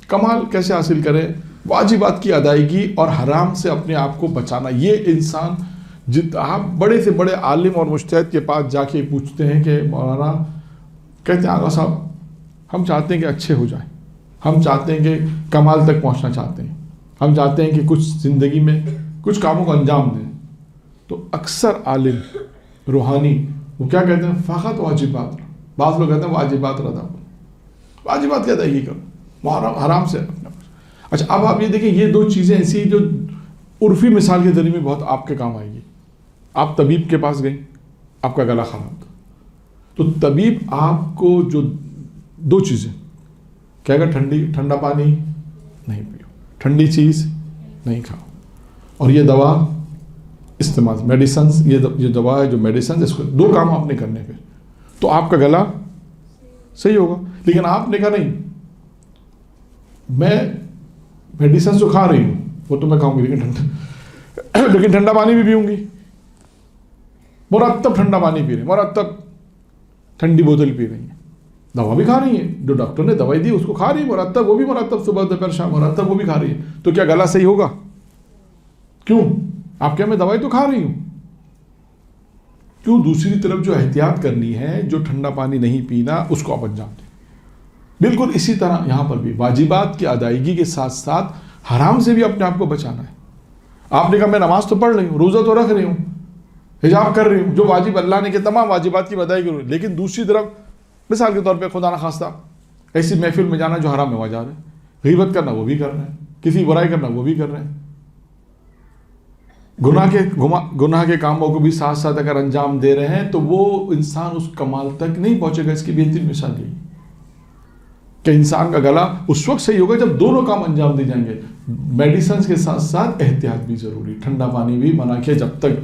کمال کیسے حاصل کریں؟ واجبات کی ادائیگی اور حرام سے اپنے آپ کو بچانا. یہ انسان آپ بڑے سے بڑے عالم اور مجتہد کے پاس جا کے پوچھتے ہیں کہ مولانا کہتے ہیں آغا صاحب ہم چاہتے ہیں کہ اچھے ہو جائیں, ہم چاہتے ہیں کہ کمال تک پہنچنا چاہتے ہیں, ہم چاہتے ہیں کہ کچھ زندگی میں کچھ کاموں کو انجام دیں. تو اکثر عالم روحانی وہ کیا کہتے ہیں؟ فقط واجبات. بعض لوگ کہتے ہیں واجبات رضا, واجبات کی ادائیگی کرو, حرام سے. اچھا اب آپ یہ دیکھیں, یہ دو چیزیں ایسی جو عرفی مثال کے ذریعے میں بہت آپ کے کام آئے گی. آپ طبیب کے پاس گئے, آپ کا گلا خراب تھا, تو طبیب آپ کو جو دو چیزیں کہے گا, ٹھنڈا پانی نہیں پیو, ٹھنڈی چیز نہیں کھاؤ, اور یہ دوا استعمال, میڈیسنس, یہ دوا ہے جو میڈیسنس, اس کو دو کام آپ نے کرنے پھر تو آپ کا گلا صحیح ہوگا. لیکن آپ نے کہا نہیں میں میڈیسنس تو کھا رہی ہوں, وہ تو میں کھاؤں گی لیکن ٹھنڈا پانی بھی پیوں گی, مرتب ٹھنڈا پانی پی رہے ہیں, مرتب ٹھنڈی بوتل پی رہی ہیں, دوا بھی کھا رہی ہیں, جو ڈاکٹر نے دوائی دی اس کو کھا رہی ہے مرتب, وہ بھی مرتب صبح دوپہر شام مرتب وہ بھی کھا رہی ہے, تو کیا گلا صحیح ہوگا؟ کیوں؟ آپ کیا میں دوائی تو کھا رہی ہوں. کیوں؟ دوسری طرف جو احتیاط کرنی ہے, جو ٹھنڈا پانی نہیں پینا, اس کو آپ انجام دیں. بالکل اسی طرح یہاں پر بھی واجبات کی ادائیگی کے ساتھ ساتھ حرام سے بھی اپنے آپ کو بچانا ہے. آپ نے کہا میں نماز تو پڑھ رہی ہوں, روزہ تو رکھ رہی ہوں, حجاب کر رہی ہوں, جو واجب اللہ نے کہ تمام واجبات کی ادائیگی کروں, لیکن دوسری طرف مثال کے طور پہ خدا نخواستہ ایسی محفل میں جانا جو حرام میں وہاں جا رہے ہیں, غیبت کرنا وہ بھی کر رہے ہیں, کسی برائی کرنا وہ بھی کر رہے ہیں, گناہ کے کاموں کو بھی ساتھ ساتھ اگر انجام دے رہے ہیں, تو وہ انسان اس کمال تک نہیں پہنچے گا. اس کی بہترین مثال یہی کہ انسان کا گلا اس وقت صحیح ہوگا جب دونوں کام انجام دے جائیں گے. میڈیسنز کے ساتھ ساتھ احتیاط بھی ضروری, ٹھنڈا پانی بھی منع کیا جب تک.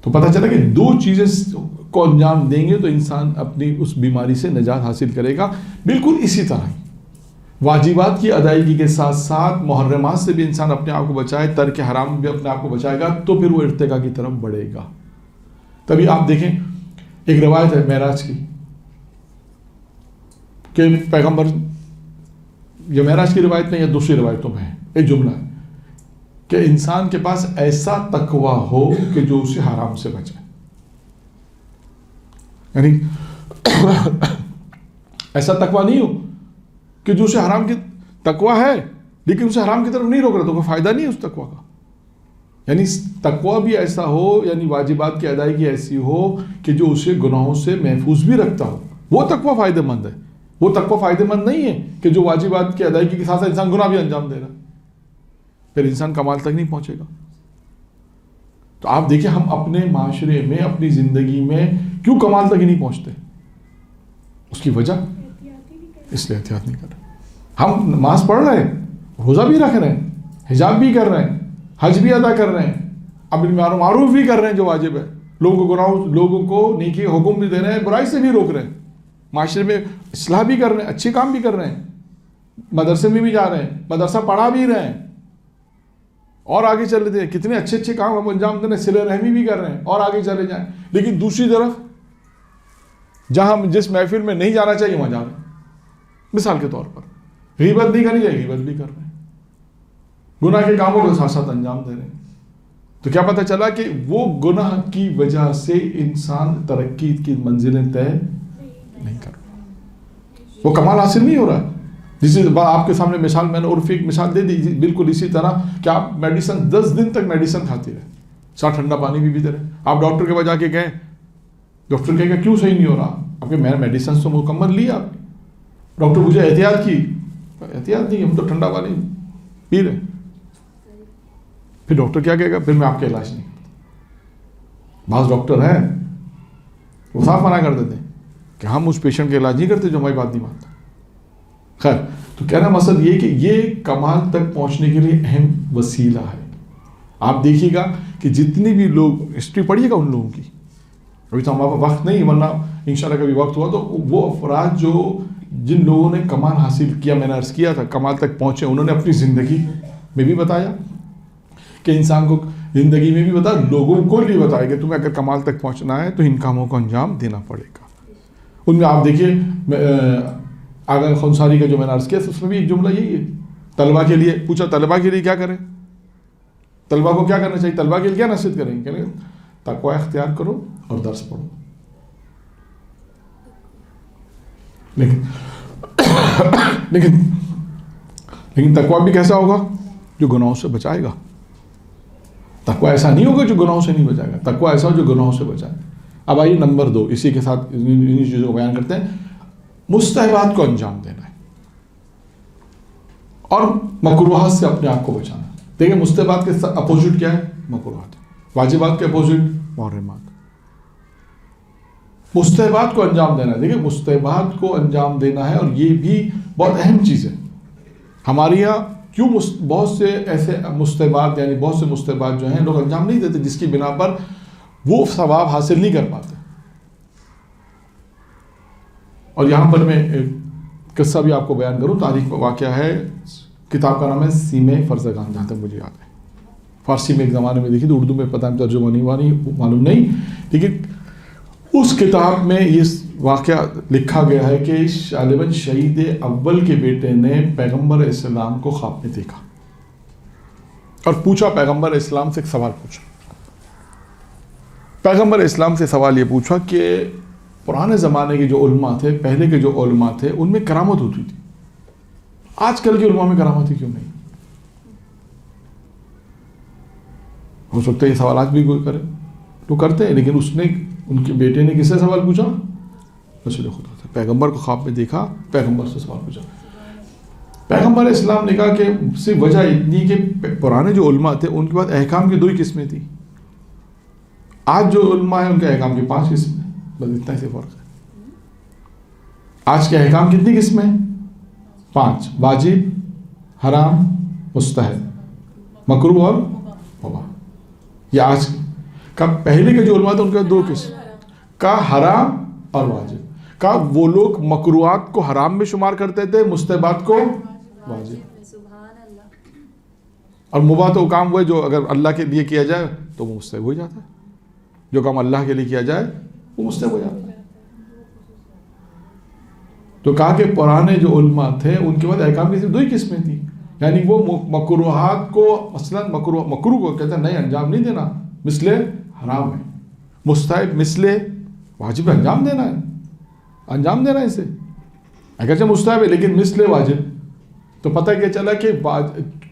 تو پتہ چلا کہ دو چیزیں کو انجام دیں گے تو انسان اپنی اس بیماری سے نجات حاصل کرے گا. بالکل اسی طرح واجبات کی ادائیگی کے ساتھ ساتھ محرمات سے بھی انسان اپنے آپ کو بچائے, ترک حرام بھی اپنے آپ کو بچائے گا, تو پھر وہ ارتقاء کی طرف بڑھے گا. تبھی آپ دیکھیں ایک روایت ہے معراج کی کہ پیغمبر, یہ معراج کی روایت نہیں ہے, دوسری روایتوں میں ہے, ایک جملہ ہے کہ انسان کے پاس ایسا تقوی ہو کہ جو اسے حرام سے بچائے. یعنی ایسا تقوی نہیں ہو کہ جو اسے حرام کی تقوی ہے لیکن اسے حرام کی طرف نہیں روک رہا, تو کوئی فائدہ نہیں ہے اس تقوی کا. یعنی تقوی بھی ایسا ہو, یعنی واجبات کی ادائیگی ایسی ہو کہ جو اسے گناہوں سے محفوظ بھی رکھتا ہو, وہ تقوی فائدہ مند ہے. وہ تقوی فائدہ مند نہیں ہے کہ جو واجبات کی ادائیگی کے ساتھ ساتھ انسان گناہ بھی انجام دے رہا, پھر انسان کمال تک نہیں پہنچے گا. تو آپ دیکھیں ہم اپنے معاشرے میں, اپنی زندگی میں کیوں کمال تک ہی نہیں پہنچتے؟ اس کی وجہ اس لیے احتیاط نہیں کر رہے. ہم نماز پڑھ رہے ہیں, روزہ بھی رکھ رہے ہیں, حجاب بھی کر رہے ہیں, حج بھی ادا کر رہے ہیں, اب معروف بھی کر رہے ہیں جو واجب ہے, لوگوں کو نیکی کے حکم بھی دے رہے ہیں, برائی سے بھی روک رہے ہیں, معاشرے میں اصلاح بھی کر رہے ہیں, اچھے کام بھی کر رہے ہیں, مدرسے میں بھی جا رہے ہیں, مدرسہ پڑھا بھی رہے ہیں, اور آگے چل رہے ہیں, کتنے اچھے اچھے کام ہم انجام دے رہے ہیں, صلہ رحمی بھی کر رہے ہیں, اور آگے چلے جائیں. لیکن دوسری طرف جہاں ہم جس محفل میں نہیں جانا چاہیے وہاں جا رہے ہیں. مثال کے طور پر غیبت نہیں کرنی چاہیے, غیبت بھی کر رہے ہیں, گناہ کے کاموں کو ساتھ ساتھ انجام دے رہے ہیں. تو کیا پتہ چلا کہ وہ گناہ کی وجہ سے انسان ترقی کی منزلیں طے نہیں کر رہا, وہ کمال حاصل نہیں ہو رہا. جس آپ کے سامنے مثال میں نے عرفی ایک مثال دے دی, بالکل اسی طرح کہ آپ میڈیسن 10 دن تک میڈیسن کھاتے رہے, ساتھ ٹھنڈا پانی بھی پیتے رہے. آپ ڈاکٹر کے پاس جا کے گئے, ڈاکٹر کہے گا کیوں صحیح نہیں ہو رہا؟ آپ کے میں نے میڈیسن تو مکمل لی, آپ ڈاکٹر مجھے احتیاط کی, احتیاط نہیں, ہم تو ٹھنڈا پانی پی رہے. پھر ڈاکٹر کیا کہے گا؟ پھر میں آپ کا علاج نہیں کرتا. بعض ڈاکٹر ہیں وہ صاف منع کر دیتے ہیں کہ ہم اس پیشنٹ کا علاج نہیں کرتے جو ہماری بات نہیں مانتا. خیر, تو کہنا مقصد یہ کہ یہ کمال تک پہنچنے کے لیے اہم وسیلہ ہے. آپ دیکھیے گا کہ جتنی بھی لوگ, ہسٹری پڑھیے گا ان لوگوں کی, ابھی تو ہمارا وقت نہیں, ورنہ انشاءاللہ کبھی وقت ہوا تو وہ افراد جو جن لوگوں نے کمال حاصل کیا, میں نے عرض کیا تھا کمال تک پہنچے, انہوں نے اپنی زندگی میں بھی بتایا کہ انسان کو زندگی میں بھی بتایا, لوگوں کو بھی بتایا کہ تمہیں اگر کمال تک پہنچنا ہے تو ان کاموں کو انجام دینا پڑے گا. ان میں آپ دیکھیے آگا خونساری کا جو میں نے عرض کیا اس میں بھی ایک جملہ یہی ہے. طلبہ کے لیے پوچھا طلبہ کے لیے کیا کریں, طلبہ کو کیا کرنا چاہیے, طلبہ کے لیے کیا نصیحت کریں گے, تقوی اختیار کرو اور درس پڑھو. لیکن تقوی بھی کیسا ہوگا, جو گناہوں سے بچائے گا. تقوی ایسا نہیں ہوگا جو گناہوں سے نہیں بچائے گا, تقوی ایسا ہو جو گناہوں سے بچائے. اب آئیے نمبر 2, اسی کے ساتھ انہی چیزوں کو بیان کرتے ہیں. مستحبات کو انجام دینا ہے اور مکروہات سے اپنے آپ کو بچانا. دیکھیں مستحبات کے اپوزٹ کیا ہے, مکروہات. واجبات کے اپوزٹ محرمات. مستحبات کو انجام دینا ہے. دیکھیں مستحبات کو انجام دینا ہے, اور یہ بھی بہت اہم چیز ہے ہمارے یہاں. کیوں بہت سے ایسے مستحبات, یعنی بہت سے مستحبات جو ہیں لوگ انجام نہیں دیتے, جس کی بنا پر وہ ثواب حاصل نہیں کر پاتے. اور یہاں پر میں قصہ بھی آپ کو بیان کروں. تاریخ واقعہ ہے, کتاب کا نام ہے سیمِ فرزگان, جہاں تک مجھے یاد ہے. فارسی میں ایک زمانے میں دیکھی تھی, اردو میں پتہ نہیں ترجمہ نہیں ہوا, نہیں معلوم نہیں. لیکن اس کتاب میں یہ واقعہ لکھا گیا ہے کہ غالباً شہید اول کے بیٹے نے پیغمبر اسلام کو خواب میں دیکھا اور پوچھا, پیغمبر اسلام سے ایک سوال پوچھا. پیغمبر اسلام سے سوال یہ پوچھا کہ پرانے زمانے کے جو علماء تھے, پہلے کے جو علماء تھے, ان میں کرامت ہوتی تھی, آج کل کے علماء میں کرامت ہی کیوں نہیں؟ ہو سکتا ہے یہ سوال آج بھی کوئی کرے, تو کرتے ہیں. لیکن اس نے, ان کے بیٹے نے کس سے سوال پوچھا؟ رسول خدا سے. پیغمبر کو خواب میں دیکھا, پیغمبر سے سوال پوچھا. پیغمبر اسلام نے کہا کہ صرف وجہ اتنی کہ پرانے جو علماء تھے ان کے پاس احکام کی 2 ہی قسمیں تھیں. آج جو علماء ہیں ان کے احکام کی 5 قسمیں, بس اتنا سے فرق ہے. آج کے احکام کتنی قسمیں ہیں؟ 5. واجب, حرام, مستحب, مکروہ اور مباح. یہ آج کا. پہلے کے جو علماء تھے ان کے 2 قسم کا, حرام اور واجب. کا وہ لوگ مکروہات کو حرام میں شمار کرتے تھے, مستحبات کو واجب. اور مباح تو کام وہ ہے جو اگر اللہ کے لیے کیا جائے تو وہ مستحب ہو جاتا ہے, جو کام اللہ کے لیے کیا جائے وہ مستحب ہو جاتا ہے. تو کہا کہ پرانے جو علماء تھے ان کے بعد احکام کی صرف 2 ہی قسمیں تھیں. یعنی وہ مکروہات کو, مثلا مکروہ کو کہتے ہیں نہیں انجام نہیں دینا, مثل حرام ہے. مستحب مثل واجب انجام دینا ہے, انجام دینا ہے اسے, اگرچہ مستحب ہے لیکن مثل واجب. تو پتہ کیا چلا کہ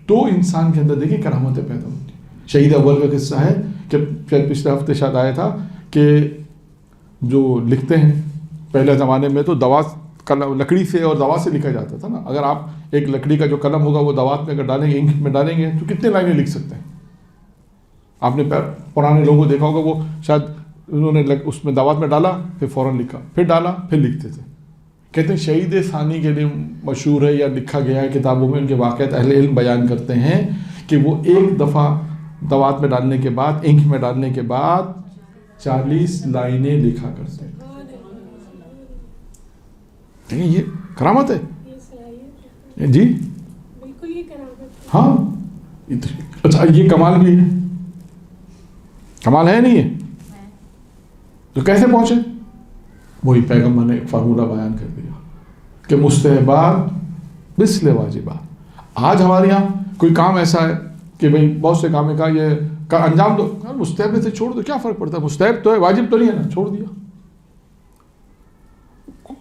تو انسان کے اندر دیکھیں کرامتیں پیدا ہوتی. شہید اول کا قصہ ہے کہ پچھلے ہفتے شاید آیا تھا کہ جو لکھتے ہیں پہلے زمانے میں تو دوات لکڑی سے اور دوات سے لکھا جاتا تھا نا. اگر آپ ایک لکڑی کا جو قلم ہوگا وہ دوات میں اگر ڈالیں گے, انک میں ڈالیں گے, تو کتنے لائنیں لکھ سکتے ہیں. آپ نے پرانے لوگوں کو دیکھا ہوگا, وہ شاید انہوں نے اس میں دوات میں ڈالا, پھر فوراً لکھا, پھر ڈالا, پھر لکھتے تھے. کہتے ہیں شہید ثانی کے لیے مشہور ہے یا لکھا گیا ہے کتابوں میں, ان کے واقعات اہل علم بیان کرتے ہیں کہ وہ ایک دفعہ دوات میں ڈالنے کے بعد, انک میں ڈالنے کے بعد 40 لائنیں لکھا کرتے ہیں. یہ کرامت ہے جی, بالکل یہ کرامت. ہاں اچھا, یہ کمال بھی ہے, کمال ہے نہیں ہے تو کیسے پہنچے؟ وہی پیغمبر نے ایک فارمولہ بیان کر دیا کہ مستحبات مثل واجبات. آج ہمارے یہاں کوئی کام ایسا ہے کہ بھئی بہت سے کام کا یہ انجام دو, مستحب میں سے چھوڑ دو, کیا فرق پڑتا ہے؟ مستحب تو ہے, واجب تو نہیں ہے نا, چھوڑ دیا.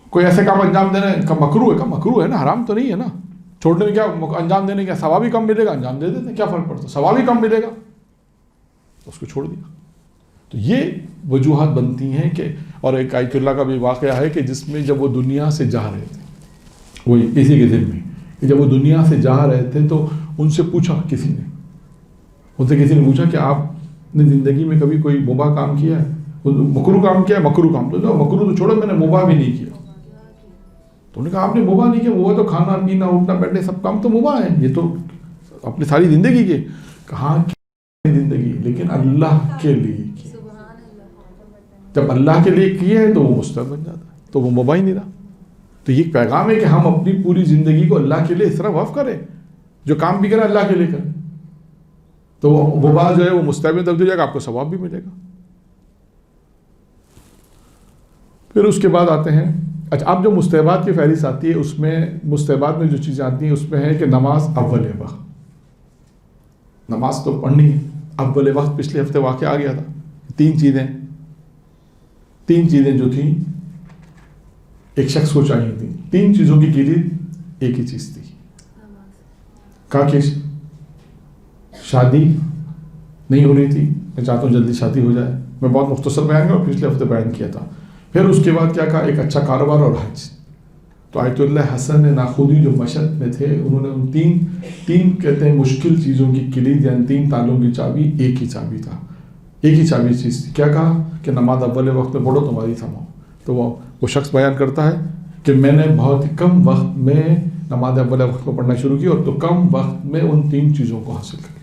کوئی ایسے کام انجام دینا ہے کا مکروہ ہے, کا مکروہ ہے نا, حرام تو نہیں ہے نا. چھوڑنے میں کیا, انجام دینے کا ثواب ہی کم ملے گا, انجام دے دیتے ہیں, کیا فرق پڑتا ہے, ثواب ہی کم ملے گا, اس کو چھوڑ دیا. تو یہ وجوہات بنتی ہیں کہ, اور ایک آیت اللہ کا بھی واقعہ ہے کہ جس میں جب وہ دنیا سے جا رہے تھے, وہی اسی کے ذمے کہ جب وہ دنیا سے جا رہے تھے تو ان سے پوچھا کسی نے, ان سے کسی نے پوچھا کہ آپ نے زندگی میں کبھی کوئی مباح کام کیا ہے, مکروہ کام کیا ہے؟ مکروہ کام. تو مکروہ تو چھوڑو, میں نے مباح بھی نہیں کیا. تو انہوں نے کہا آپ نے مباح نہیں کیا, مباح تو کھانا پینا اٹھنا بیٹھنا سب کام تو مباح ہے, یہ تو اپنی ساری زندگی کے. کہاں کی زندگی, لیکن اللہ کے لیے کی. جب اللہ کے لیے کیے ہے تو وہ مستحب بن جاتا ہے, تو وہ مباح ہی نہیں رہا. تو یہ پیغام ہے کہ ہم اپنی پوری زندگی کو اللہ کے لیے اس طرح وقف کریں, جو کام بھی کریں اللہ کے لیے کریں, تو وہ بات جو ہے وہ مستحب میں تبدیل ہو جائے گا, آپ کو ثواب بھی ملے گا. پھر اس کے بعد آتے ہیں اچھا اب جو مستحبات کی فہرست آتی ہے اس میں مستحبات میں جو چیزیں آتی ہیں اس میں ہے کہ نماز اول وقت، نماز تو پڑھنی ہے اول وقت. پچھلے ہفتے واقعہ آ گیا تھا. تین چیزیں جو تھیں ایک شخص کو چاہیے تھیں. تین چیزوں کی کلید ایک ہی چیز تھی. کہا کہ شادی نہیں ہو رہی تھی، میں چاہتا ہوں جلدی شادی ہو جائے. میں بہت مختصر بیان کیا اور پچھلے ہفتے بیان کیا تھا. پھر اس کے بعد کیا کہا؟ ایک اچھا کاروبار اور حج. تو آیت اللہ حسن ناخودی جو مشہد میں تھے انہوں نے ان تین کہتے ہیں مشکل چیزوں کی کلید یعنی تین تالوں کی چابی ایک ہی چابی تھا، ایک ہی چابی چیز تھی. کیا کہا کہ نماز اول وقت میں پڑھو تمہاری تھماؤ. تو وہ شخص بیان کرتا ہے کہ میں نے بہت ہی کم وقت میں نماز اول وقت کو پڑھنا شروع کی اور تو کم وقت میں ان تین چیزوں کو حاصل کر لی.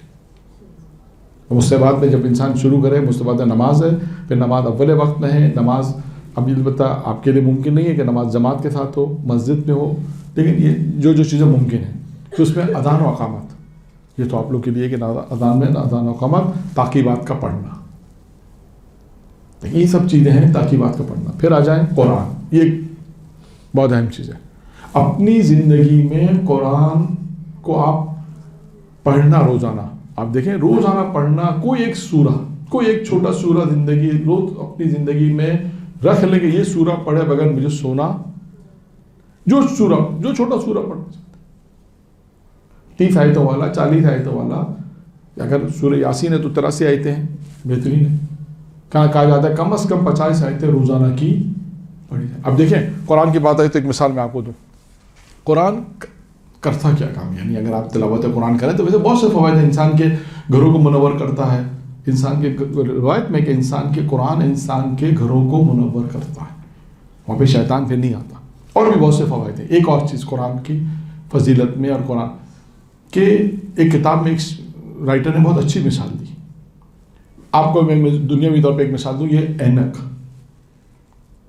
مستحبات میں جب انسان شروع کرے، مستحبات نماز ہے، پھر نماز اول وقت میں ہے. نماز اب البتہ آپ کے لیے ممکن نہیں ہے کہ نماز جماعت کے ساتھ ہو، مسجد میں ہو، لیکن یہ جو چیزیں ممکن ہیں تو اس میں اذان و اقامت، یہ تو آپ لوگ کے لیے کہ اذان میں اذان و اقامت، تاکیبات کا پڑھنا، یہ سب چیزیں ہیں تاکیبات کا پڑھنا. پھر آ جائیں قرآن، یہ بہت اہم چیز ہے. اپنی زندگی میں قرآن کو آپ پڑھنا روزانہ، آپ دیکھیں روزانہ پڑھنا کوئی ایک سورہ، کوئی ایک چھوٹا سورہ زندگی روز اپنی زندگی میں رکھ لیں کہ یہ سورہ پڑھے بغیر مجھے سونا، جو چھوٹا سورہ پڑھنا 30 آیتوں والا، 40 آیتوں والا. اگر سورہ یاسین ہے تو 83 آیتیں ہیں، بہترین ہے. کہا جاتا ہے کم از کم 50 آیتیں روزانہ کی پڑھی جائیں. اب دیکھیں قرآن کی بات آئی تو ایک مثال میں آپ کو دوں. قرآن کرتا کیا کام؟ یعنی اگر آپ تلاوت قرآن کریں تو ویسے بہت سے فوائد ہیں. انسان کے گھروں کو منور کرتا ہے. انسان کے روایت میں کہ قرآن انسان کے گھروں کو منور کرتا ہے، وہاں پہ شیطان پھر نہیں آتا. اور بھی بہت سے فوائد ہیں. ایک اور چیز قرآن کی فضیلت میں اور قرآن کے ایک کتاب میں ایک رائٹر نے بہت اچھی مثال دی. آپ کو میں دنیاوی طور پہ ایک مثال دوں. یہ اینک،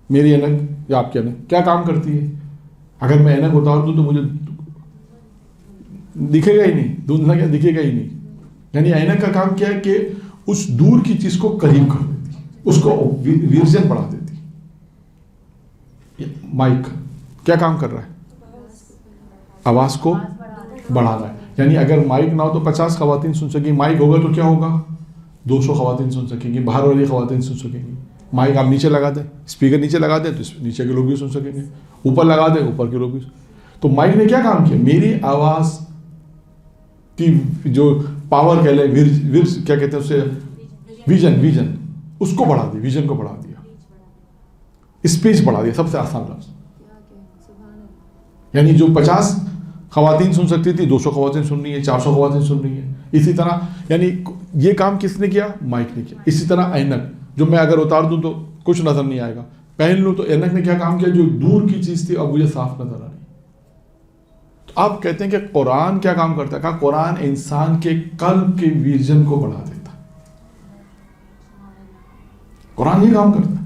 میری اینک یا آپ کی اینک کیا کام کرتی ہے؟ اگر میں اینک اتار دوں تو مجھے دکھے گا ہی نہیں، دھندلا کیا دکھے گا ہی نہیں. یعنی اینک کا کام کیا ہے کہ اس دور کی چیز کو قریب کر دیتی، اس کو ویژن بڑھا دیتی. مائک کیا کام کر رہا ہے؟ آواز کو بڑھا رہا ہے. یعنی اگر مائک نہ ہو تو 50 خواتین سن سکیں گی، مائک ہوگا تو کیا ہوگا؟ 200 خواتین سن سکیں گی، باہر والی خواتین سن سکیں گی. مائک آپ نیچے لگا دیں، اسپیکر نیچے لگا دیں تو نیچے کے لوگ بھی سن سکیں گے، اوپر لگا دیں اوپر کے لوگ بھی. تو مائک نے کیا کام کیا؟ میری آواز کی جو پاور کہہ لیں، ورس کیا کہتے ہیں اسے، ویژن اس کو بڑھا دیا، ویژن کو بڑھا دیا، اسپیچ بڑھا دیا. سب سے آسان لفظ. یعنی جو 50 خواتین سن سکتی تھی 200 خواتین سن رہی ہیں، 400 خواتین سن رہی ہیں. اسی طرح یعنی یہ کام کس نے کیا؟ مائک نے کیا. اسی طرح اینک جو میں اگر اتار دوں تو کچھ نظر نہیں آئے گا، پہن لوں تو اینک نے کیا کام کیا؟ جو دور کی چیز تھی اب مجھے صاف نظر آ رہی. تو آپ کہتے ہیں کہ قرآن کیا کام کرتا ہے؟ کہا قرآن انسان کے قلب کے ویژن کو بڑھا دیتا ہے. قرآن یہ کام کرتا ہے.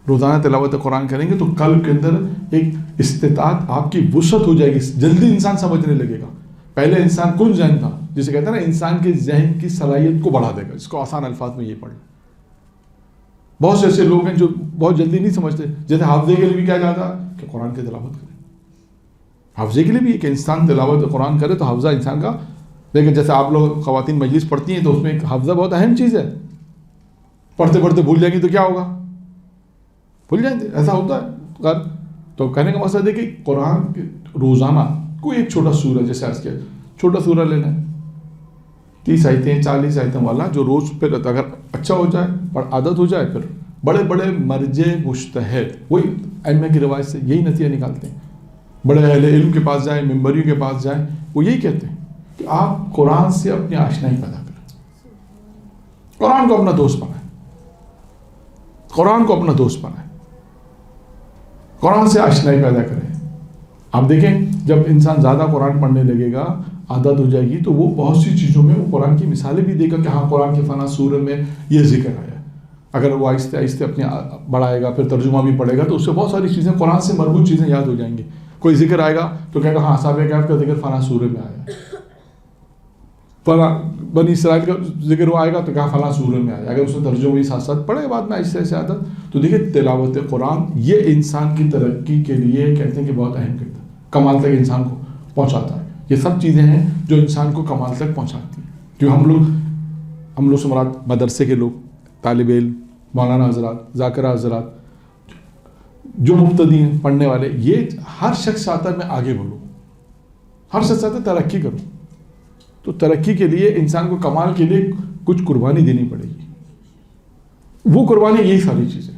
روزانہ تلاوت قرآن کریں گے تو قلب کے اندر ایک استطاعت، آپ کی وسعت ہو جائے گی، جلدی انسان سمجھنے لگے گا. پہلے انسان کن ذہن تھا، جسے کہتے ہیں نا انسان کے ذہن کی صلاحیت کو بڑھا دے گا. اس کو آسان الفاظ میں یہ پڑھ لیں. بہت سے ایسے لوگ ہیں جو بہت جلدی نہیں سمجھتے. جیسے حافظے کے لیے بھی کیا جاتا کہ قرآن کی تلاوت کریں. حافظے کے لیے بھی کہ انسان تلاوت قرآن کرے تو حافظہ انسان کا. لیکن جیسے آپ لوگ خواتین مجلس پڑھتی ہیں تو اس میں ایک حافظہ بہت اہم چیز ہے. پڑھتے پڑھتے بھول جائیں گی تو کیا ہوگا؟ بھول جائیں گے، ایسا ہوتا ہے. تو کہنے کا مقصد ہے کہ قرآن روزانہ کوئی ایک چھوٹا سورہ، جیسے آج کیا چھوٹا سورہ لینا ہے 30 آیتیں 40 آیتوں والا، جو روز پھر اگر اچھا ہو جائے اور عادت ہو جائے، پھر بڑے بڑے مرجع مجتہد وہی ائمہ کی روایت سے یہی نتیجہ نکالتے ہیں. بڑے اہل علم کے پاس جائیں، منبریوں کے پاس جائیں، وہ یہی کہتے ہیں کہ آپ قرآن سے اپنی آشنائی پیدا کریں، قرآن کو اپنا دوست بنائیں، قرآن کو اپنا دوست بنائیں، قرآن سے آشنائی پیدا کریں. آپ دیکھیں جب انسان زیادہ قرآن پڑھنے لگے گا، عادت ہو جائے گی، تو وہ بہت سی چیزوں میں وہ قرآن کی مثالیں بھی دے گا کہ ہاں قرآن کے فلاں سورہ میں یہ ذکر آیا. اگر وہ آہستہ آہستہ اپنے بڑھائے گا، پھر ترجمہ بھی پڑھے گا تو اس سے بہت ساری چیزیں قرآن سے مربوط چیزیں یاد ہو جائیں گی. کوئی ذکر آئے گا تو کہے گا ہاں اصحاب کہف کا ذکر فلاں سورہ میں آیا، فلاں بنی اسرائیل کا ذکر وہ آئے گا تو کہا فلاں سورہ میں آیا. اگر اس نے ترجمہ بھی ساتھ ساتھ پڑھے، بعد میں ایسے ایسے عادت تو دیکھیں تلاوت قرآن یہ انسان کی ترقی کے لیے کہتے ہیں کہ بہت اہم کردار، کمال تک انسان کو پہنچاتا ہے. یہ سب چیزیں ہیں جو انسان کو کمال تک پہنچاتی ہیں. جو ہم لوگ سے مراد مدرسے کے لوگ، طالب علم، مولانا حضرات، ذاکرہ حضرات، جو مبتدی ہیں پڑھنے والے، یہ ہر شخص چاہتا ہے میں آگے بڑھوں، ہر شخص چاہتا ہے ترقی کروں. تو ترقی کے لیے انسان کو کمال کے لیے کچھ قربانی دینی پڑے گی. وہ قربانی یہی ساری چیزیں،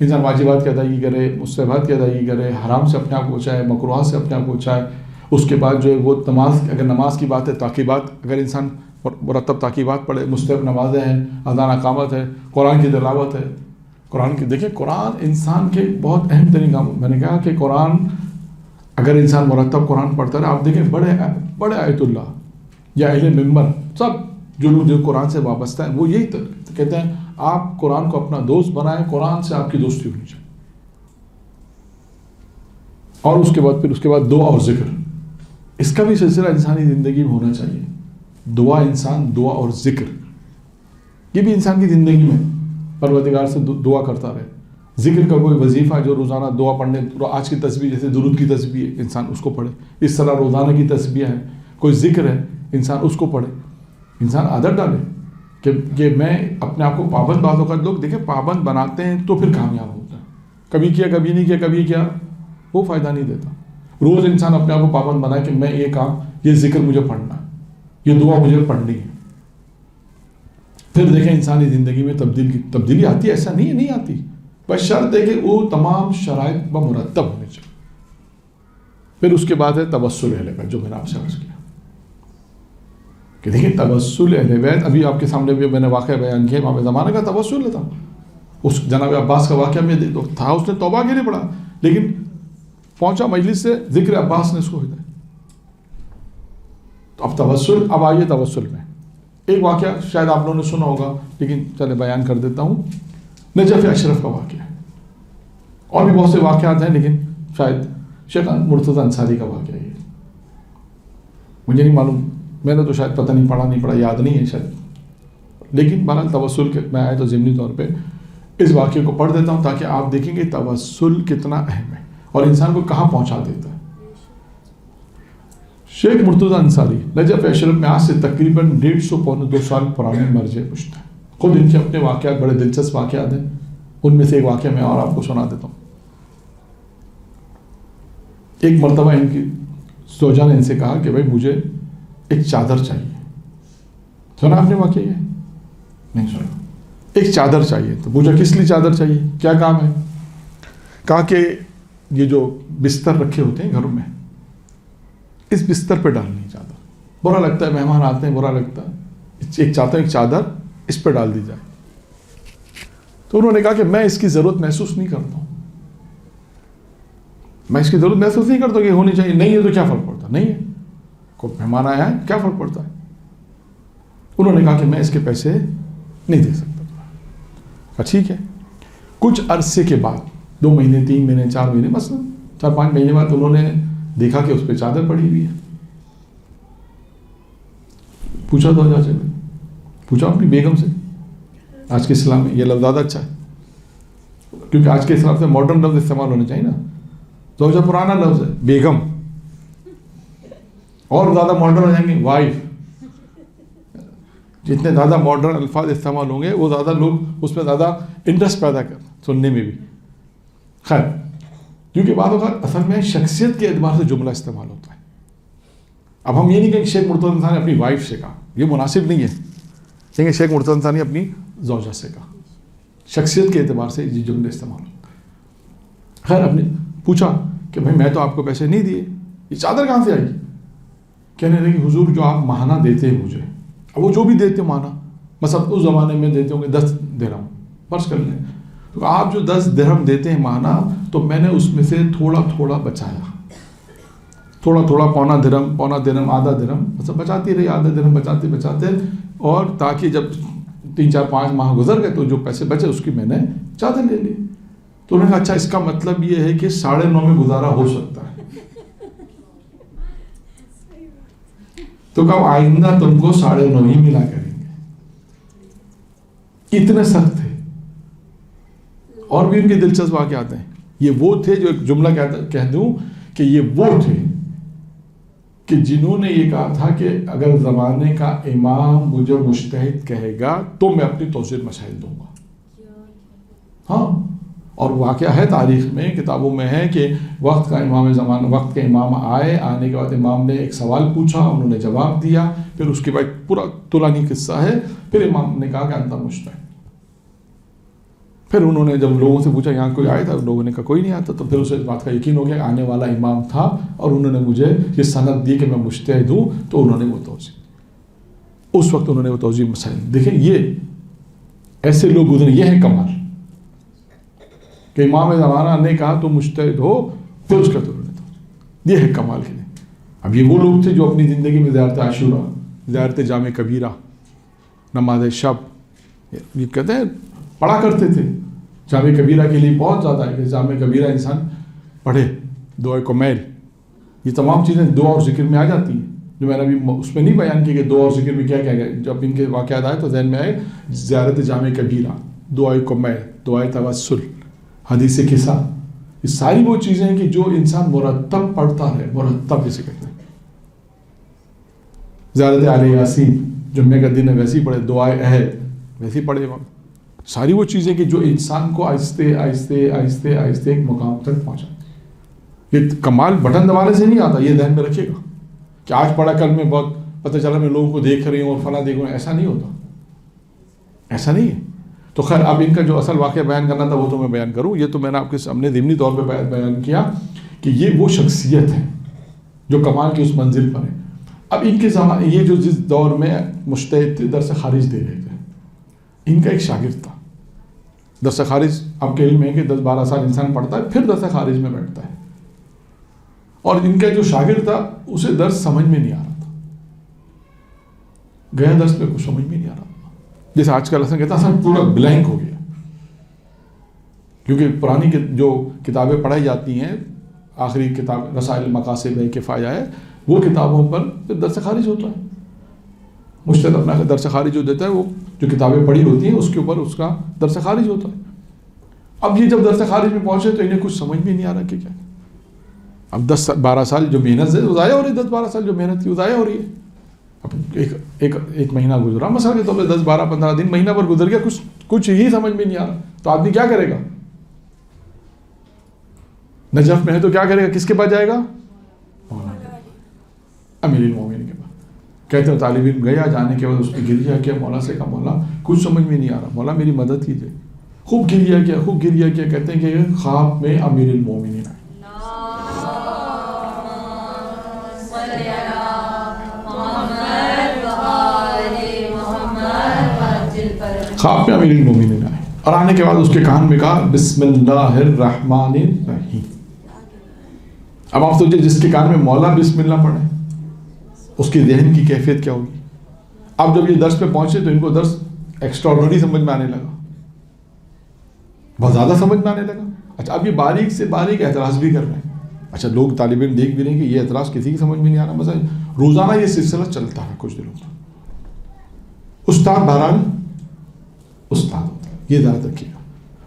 انسان واجبات کی ادائیگی کرے، مستحبات کی ادائیگی کرے، حرام سے اپنے آپ کو بچائے، مکروہات سے اپنے آپ کو بچائے. اس کے بعد جو ہے وہ اگر نماز کی بات ہے، تاقیبات، اگر انسان مرتب تاقیبات پڑھے، مستحب نمازیں ہیں، اذان اقامت ہے، قرآن کی تلاوت ہے. قرآن کی دیکھیں، قرآن انسان کے بہت اہم ترین کام. میں نے کہا کہ قرآن اگر انسان مرتب قرآن پڑھتا ہے، آپ دیکھیں بڑے آیت اللہ یا اہل ممبر، سب جو لوگ جو قرآن سے وابستہ ہیں، وہ یہی کہتے ہیں آپ قرآن کو اپنا دوست بنائیں، قرآن سے آپ کی دوستی ہونی چاہیے. اور اس کے بعد دعا اور ذکر، اس کا بھی سلسلہ انسانی زندگی میں ہونا چاہیے. دعا اور ذکر، یہ بھی انسان کی زندگی میں پروردگار سے دعا کرتا رہے. ذکر کا کوئی وظیفہ جو روزانہ دعا پڑھنے، آج کی تسبیح جیسے درود کی تسبیح ہے، انسان اس کو پڑھے. اس طرح روزانہ کی تسبیح ہے، کوئی ذکر ہے، انسان اس کو پڑھے. انسان عادت ڈالے کہ میں اپنے آپ کو پابند. بعض اوقات لوگ دیکھیں پابند بناتے ہیں تو پھر کامیاب ہوتا ہے. کبھی کیا کبھی نہیں کیا، کبھی کیا، وہ فائدہ نہیں دیتا. روز انسان اپنے آپ کو پابند بنائے کہ میں یہ ذکر مجھے پڑھنا ہے، یہ دعا مجھے پڑھنی ہے. پھر دیکھیں انسانی زندگی میں تبدیلی آتی ہے، ایسا نہیں آتی. بس شرط ہے کہ وہ تمام شرائط مرتب ہونے چاہیے. پھر اس کے بعد ہے توسل اہل بیت، جو میں نے آپ سے عرض کیا کہ دیکھیں توسل اہل بیت. ابھی آپ کے سامنے بھی میں نے واقعہ بیان کیا، امام زمانہ کا توسل تھا. اس جناب عباس کا واقعہ میں تھا، اس نے توبہ کے لیے پڑھا، لیکن پہنچا مجلس سے ذکر عباس نے اس کو ہدایت. تو اب توسل، اب آئیے توسل میں ایک واقعہ شاید آپ لوگوں نے سنا ہوگا، لیکن چلے بیان کر دیتا ہوں. نجف اشرف کا واقعہ ہے، اور بھی بہت سے واقعات ہیں، لیکن شاید شیخ مرتضیٰ انصاری کا واقعہ ہے. مجھے نہیں معلوم، میں نے تو شاید پتہ نہیں پڑھا یاد نہیں ہے شاید، لیکن بہرحال توسل کے میں آئے تو ضمنی طور پہ اس واقعے کو پڑھ دیتا ہوں تاکہ آپ دیکھیں گے توسل کتنا اہم ہے اور انسان کو کہاں پہنچا دیتا ہے. شیخ مرتضیٰ انصاری نجف اشرف میں آج سے تقریباً 150-2 سال پرانے مرجع پشت ہیں. خود ان کے اپنے واقعات بڑے دلچسپ واقعات ہیں. ان میں سے ایک واقعہ میں اور آپ کو سنا دیتا ہوں. ایک مرتبہ ان کی زوجہ نے ان سے کہا کہ بھائی مجھے ایک چادر چاہیے. سنا آپ نے واقعہ یہ؟ نہیں سنا. ایک چادر چاہیے. تو پوچھا کس لیے چادر چاہیے، کیا کام ہے؟ کہا کہ یہ جو بستر رکھے ہوتے ہیں گھروں میں، اس بستر پہ ڈالنی چادر. برا لگتا ہے، مہمان آتے ہیں، برا لگتا ہے. ایک چاہتا ہوں ایک چادر اس پہ ڈال دی جائے. تو انہوں نے کہا کہ میں اس کی ضرورت محسوس نہیں کرتا ہوں، میں اس کی ضرورت محسوس نہیں کرتا کہ ہونی چاہیے. نہیں ہے تو کیا فرق پڑتا؟ نہیں ہے، کوئی مہمان آیا ہے، کیا فرق پڑتا ہے؟ انہوں نے کہا کہ میں اس کے پیسے نہیں دے سکتا. ٹھیک ہے. کچھ عرصے کے بعد 2 مہینے 3 مہینے 4 مہینے مثلا 4-5 مہینے بعد انہوں نے دیکھا کہ اس پہ چادر پڑی ہوئی ہے. پوچھا تو جا چلے، پوچھا اپنی بیگم سے. آج کے اسلام میں یہ لفظ زیادہ اچھا ہے، کیونکہ آج کے اسلام سے ماڈرن لفظ استعمال ہونے چاہیے نا. زوجہ پرانا لفظ ہے، بیگم. اور زیادہ ماڈرن ہو جائیں گے وائف. جتنے زیادہ ماڈرن الفاظ استعمال ہوں گے وہ زیادہ لوگ اس میں زیادہ انٹرسٹ پیدا کر سننے میں بھی. خیر، کیونکہ بعض اوقات اصل میں شخصیت کے اعتبار سے جملہ استعمال ہوتا ہے. اب ہم یہ نہیں کہیں کہ شیخ مرتضیٰ انصاری نے اپنی وائف سے کہا، یہ مناسب نہیں ہے. کہیں شیخ مرتضیٰ انصاری نے اپنی زوجہ سے کہا. شخصیت کے اعتبار سے یہ جملے استعمال ہوتا ہے. خیر، آپ نے پوچھا کہ بھائی میں تو آپ کو پیسے نہیں دیے، یہ چادر کہاں سے آئی؟ کہنے لگی حضور جو آپ ماہانہ دیتے ہیں مجھے، اب وہ جو بھی دیتے ماہانہ، مثلا اس زمانے میں دیتے ہوں گے 10 درہم فرض کر لیں، تو آپ جو 10 درہم دیتے ہیں ماہانہ، تو میں نے اس میں سے تھوڑا تھوڑا بچایا، تھوڑا تھوڑا پونا درہم آدھا درہم مثلا بچاتی رہی، آدھا درہم بچاتے، اور تاکہ جب 3-4-5 ماہ گزر گئے تو جو پیسے بچے اس کی میں نے چادر لے لی. تو انہوں نے کہا اچھا اس کا مطلب یہ ہے کہ 9.5 میں گزارا ہو سکتا ہے. تو کہا آئندہ تم کو 9.5 ہی ملا کریں گے. اتنے سخت تھے. اور بھی ان کے دلچسپ واقعات ہیں. یہ وہ تھے جو ایک جملہ کہہ دوں کہ یہ وہ تھے کہ جنہوں نے یہ کہا تھا کہ اگر زمانے کا امام مجھے مجتہد کہے گا تو میں اپنی توسیع مسائل دوں گا. ہاں، اور واقعہ ہے تاریخ میں، کتابوں میں ہے کہ وقت کا امام زمانہ، وقت کے امام آنے کے بعد امام نے ایک سوال پوچھا، انہوں نے جواب دیا، پھر اس کے بعد پورا طولانی قصہ ہے. پھر امام نے کہا کہ انت مجتہد. پھر انہوں نے جب لوگوں سے پوچھا یہاں کوئی آیا تھا، لوگوں نے کہا کوئی نہیں آتا، تو پھر اسے اس بات کا یقین ہو گیا آنے والا امام تھا اور انہوں نے مجھے یہ سند دی کہ میں مجتہد ہوں، تو انہوں نے وہ توضیح، اس وقت انہوں نے وہ توضیح مسائل. دیکھیں یہ ایسے لوگ گزرے، یہ ہے کمال کہ امام زمانہ نے کہا تو مجتہد ہو، پھر اس کا تو انہوں نے توضیح. یہ ہے کمال کے لیے. اب یہ وہ لوگ تھے جو اپنی زندگی میں زیارت عاشورہ، زیارت جامع کبیرہ، نماز شب، یہ کہتے ہیں پڑھا کرتے تھے. جامع کبیرہ کے لیے بہت زیادہ ہے کہ جامع کبیرہ انسان پڑھے، دعائے کمیل، یہ تمام چیزیں دعا اور ذکر میں آ جاتی ہیں، جو میں نے ابھی اس میں نہیں بیان کی کہ دعا اور ذکر میں کیا کیا گیا. جب ان کے واقعات آئے تو ذہن میں آئے زیارت جامع کبیرہ، دعائے کمیل، دعائے توسل، حدیث قصہ. یہ ساری وہ چیزیں ہیں کہ جو انسان مرتب پڑھتا ہے، مرتب جسے کہتے ہیں. زیارت آل یاسین، جمعے کا دن ہے ویسے ہی پڑھے، دعائے عہد ویسے ہی پڑھے. ساری وہ چیزیں کہ جو انسان کو آہستہ آہستہ آہستہ آہستہ ایک مقام تک پہنچاتی. یہ کمال بٹن دبانے سے نہیں آتا، یہ ذہن میں رکھیے گا کہ آج پڑھا کل میں بہت پتہ چلا میں لوگوں کو دیکھ رہی ہوں اور فلاں دیکھ رہا ہوں، ایسا نہیں ہوتا، ایسا نہیں ہے. تو خیر اب ان کا جو اصل واقعہ بیان کرنا تھا وہ تو میں بیان کروں. یہ تو میں نے آپ کے سامنے ضمنی طور پہ بیان کیا کہ یہ وہ شخصیت ہے جو کمال کی اس منزل پر ہے. اب ان کے زمانے، یہ جو جس دور میں مجتہد تھے، درس خارج دے رہے تھے، ان کا ایک شاگرد تھا. درس خارج آپ کے علم ہے کہ 10-12 سال انسان پڑھتا ہے پھر درس خارج میں بیٹھتا ہے. اور ان کا جو شاگرد تھا اسے درس سمجھ میں نہیں آ رہا تھا، گیا درس میں کچھ سمجھ میں نہیں آ رہا تھا. جیسے آج کل ایسا کہتا ہے پورا بلینک ہو گیا، کیونکہ پرانی جو کتابیں پڑھائی جاتی ہیں، آخری کتاب رسائل مقاصد کفایہ ہے، وہ کتابوں پر پھر درس خارج ہوتا ہے. مجتہد اپنا درس خارج جو دیتا ہے وہ جو کتابیں پڑھی ہوتی ہیں اس کے اوپر اس کا درس خارج ہوتا ہے. اب یہ جب درس خارج میں پہنچے تو انہیں کچھ سمجھ بھی نہیں آ رہا کہ کیا. اب 10-12 سال جو محنت ہے وہ ضائع ہو رہی ہے، 10-12 سال جو محنت کی وہ ضائع ہو رہی ہے. اب ایک مہینہ گزرا مثلا کے طور پہ 10-12-15 دن، مہینہ پر گزر گیا، کچھ ہی سمجھ میں نہیں آ رہا، تو آدمی کیا کرے گا؟ نجف میں ہے تو کیا کرے گا؟ کس کے پاس جائے گا؟ امیر المومنین کے پاس. کہتے ہیں طالب علم گیا، جانے کے بعد اس نے گریہ کیا، مولا سے کہا مولا کچھ سمجھ میں نہیں آ رہا، مولا میری مدد کیجیے. خوب گریہ کیا، خوب گریہ کیا. کہتے ہیں کہ خواب میں امیر المومنین آئے. خواب میں امیر المومنین آئے اور آنے کے بعد اس کے کان میں کہا بسم اللہ الرحمن الرحیم. اب آپ سوچیں جس کے کان میں مولا بسم اللہ پڑھے اس کی ذہن کی کیفیت کیا ہوگی. اب جب یہ درس پہ پہنچے تو ان کو درس ایکسٹراڈنری سمجھ میں آنے لگا، بہت زیادہ سمجھ میں آنے لگا. اچھا اب یہ باریک سے باریک اعتراض بھی کر رہے ہیں. اچھا لوگ طالب علم دیکھ بھی رہے ہیں کہ یہ اعتراض کسی کی سمجھ میں نہیں آ رہا. مثلا روزانہ یہ سلسلہ چلتا ہے کچھ دنوں تک. استاد بہرحال استاد ہوتا ہے، یہ یاد رکھیے گا.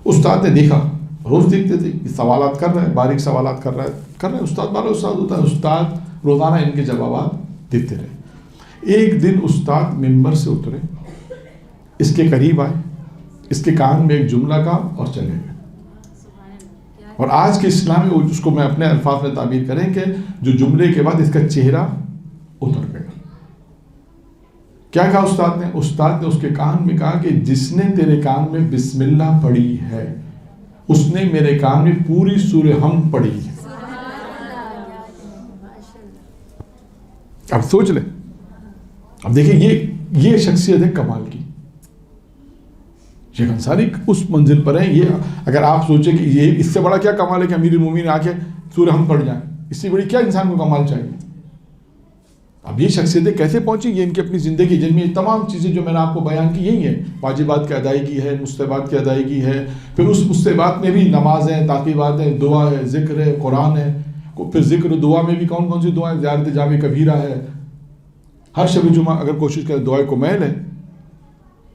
استاد نے دیکھا، روز دیکھتے تھے سوالات کر رہے ہیں، باریک سوالات کر رہے ہیں. استاد بہرحال استاد ہوتا ہے. استاد روزانہ ان کے جوابات دیتے رہے. ایک دن استاد ممبر سے اترے، اس کے قریب آئے، اس کے کان میں ایک جملہ کہا اور چلے گئے. اور آج کے اسلام میں اس کو میں اپنے الفاظ میں تعبیر کریں کہ جو جملے کے بعد اس کا چہرہ اتر گیا. کیا کہا استاد نے؟ استاد نے اس کے کان میں کہا کہ جس نے تیرے کان میں بسم اللہ پڑھی ہے اس نے میرے کان میں پوری سورہ حمد پڑھی ہے. اب سوچ لیں، اب دیکھیں یہ شخصیت ہے کمال کی. شیخ انصاری اس منزل پر ہیں. یہ اگر آپ سوچیں کہ یہ اس سے بڑا کیا کمال ہے کہ امیر المومنین آ کے سورہ حمد پڑھ جائیں، اس سے بڑی کیا انسان کو کمال چاہیے. اب یہ شخصیتیں کیسے پہنچی؟ یہ ان کی اپنی زندگی جن میں یہ تمام چیزیں جو میں نے آپ کو بیان کی یہی ہیں. واجبات کی ادائیگی ہے، مستحبات کی ادائیگی ہے، پھر اس مستحبات میں بھی نمازیں، تعقیبات ہیں، دعا ہے، ذکر ہے، قرآن ہے. پھر ذکر دعا میں بھی کون کون سی دعائیں؟ زیارت جامع کبیرہ ہے، ہر شب جمعہ اگر کوشش کرے دعائے کمیل ہے،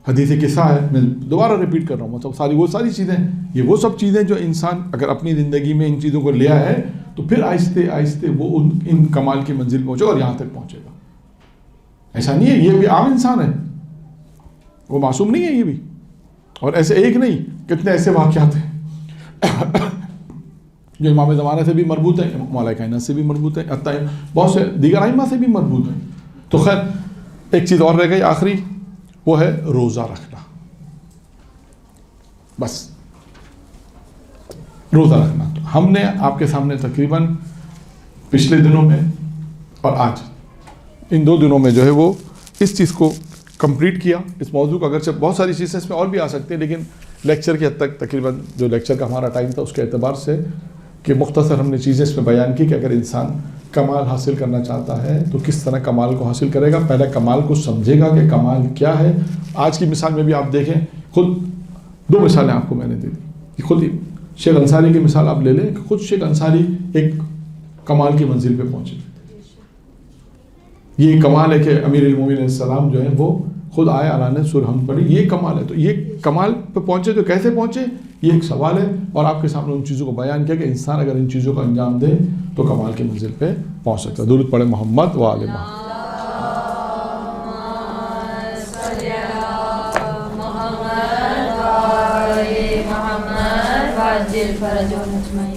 حدیث قصہ ہے، میں دوبارہ ریپیٹ کر رہا ہوں، مطلب وہ ساری چیزیں، یہ وہ سب چیزیں جو انسان اگر اپنی زندگی میں ان چیزوں کو لیا ہے تو پھر آہستہ آہستہ وہ ان کمال کی منزل پہنچے اور یہاں تک پہنچے گا. ایسا نہیں ہے یہ بھی عام انسان ہے، وہ معصوم نہیں ہے یہ بھی. اور ایسے ایک نہیں، کتنے ایسے واقعات ہیں جو امام زمانہ سے بھی مربوط ہیں، مولا کائنات سے بھی مربوط ہیں، بہت سے دیگر ائمہ سے بھی مربوط ہیں. تو خیر ایک چیز اور رہ گئی آخری، وہ ہے روزہ رکھنا. بس روزہ رکھنا. تو ہم نے آپ کے سامنے تقریباً پچھلے دنوں میں اور آج ان 2 دنوں میں جو ہے وہ اس چیز کو کمپلیٹ کیا. اس موضوع کو اگرچہ بہت ساری چیزیں اس میں اور بھی آ سکتی ہیں، لیکن لیکچر کی حد تک تقریباً جو لیکچر کا ہمارا ٹائم تھا اس کے اعتبار سے کہ مختصر ہم نے چیزیں اس میں بیان کی کہ اگر انسان کمال حاصل کرنا چاہتا ہے تو کس طرح کمال کو حاصل کرے گا. پہلے کمال کو سمجھے گا کہ کمال کیا ہے. آج کی مثال میں بھی آپ دیکھیں، خود 2 مثالیں آپ کو میں نے دے دی. خود شیخ انصاری کی مثال آپ لے لیں کہ خود شیخ انصاری ایک کمال کی منزل پہ پہنچے. یہ کمال ہے کہ امیر المومنین علیہ السلام جو ہیں وہ خود آئے، اللہ نے سورہ حمد پڑھی، یہ کمال ہے. تو یہ کمال پہ پہنچے تو کیسے پہنچے، یہ ایک سوال ہے. اور آپ کے سامنے ان چیزوں کو بیان کیا کہ انسان اگر ان چیزوں کو انجام دے تو کمال کی منزل پہ پہنچ سکتا ہے. درود پڑھے محمد و آل محمد. فرج و مطمئن